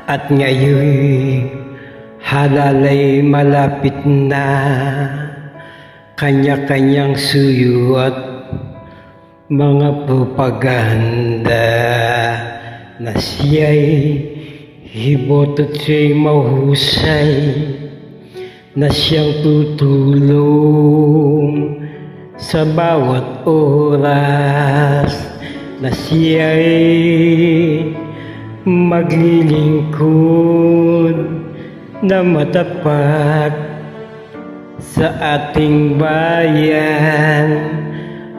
At ngayon halalay malapit na, kanya-kanyang suyo at mga propaganda na siya'y hiboto't siya'y mahusay, na siyang tutulong sa bawat oras, na siya'y maglilingkod na matapat sa ating bayan.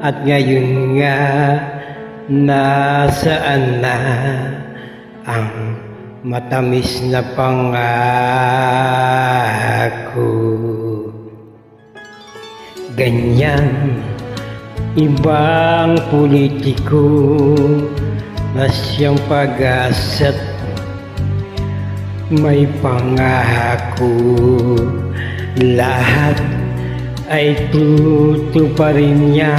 At ngayon nga, nasaan na ang matamis na pangako? Ganyan ibang politiko na siyang pag-asa't may pangako, lahat ay tutuparin niya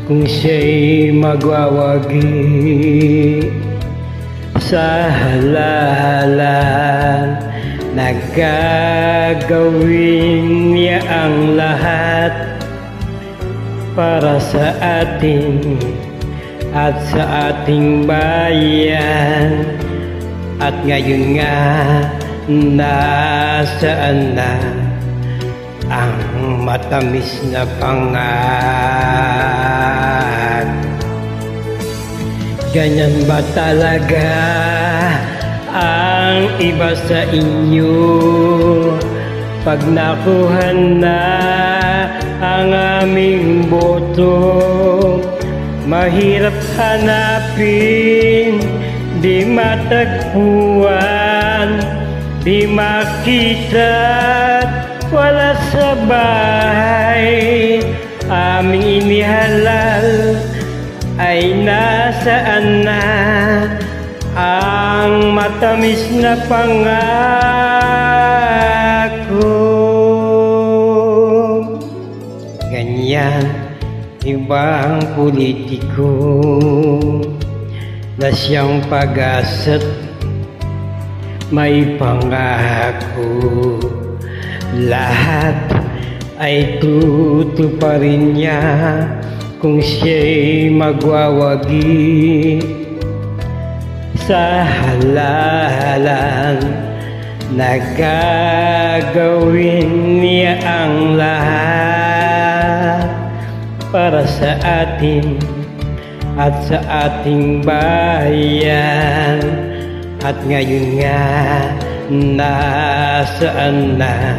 kung siya'y magwawagi sa halalan. Nagagawin niya ang lahat para sa atin at sa ating bayan. At ngayon nga, nasaan na ang matamis na pangako? Ganyan ba talaga ang iba sa inyo? Pag nakuha na ang aming boto, mahirap hanapin, di matagpuan, di makita't wala sa bahay. Aming inihalal ay nasaan na ang matamis na pangako? Ganyan ibang politiko na siyang pag-asa't may pangako, lahat ay tutuparin niya kung siya'y magwawagi sa halalan. Nagagawin niya ang lahat para sa atin at sa ating bayan. At ngayon nga, nasaan na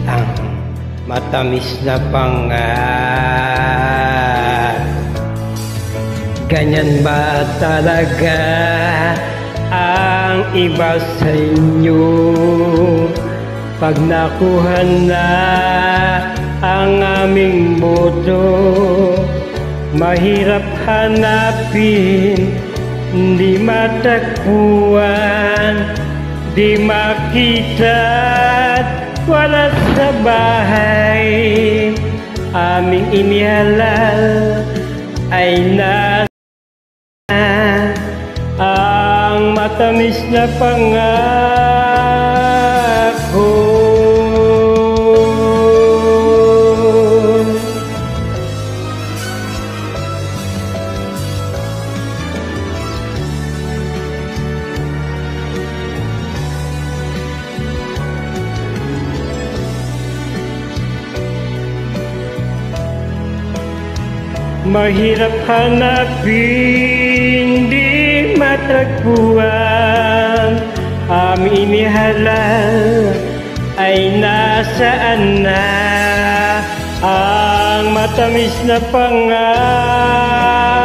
ang matamis na pangako? Ganyan ba talaga ang iba sa inyo? Pag nakuha na ang aming boto, mahirap hanapin, di matagpuan, di makita't wala sa bahay. Aming inihalal ay nasa ang matamis na pangako. Mahirap hanapin, di matagpuan, aming inihalal ay nasaan na ang matamis na pangako?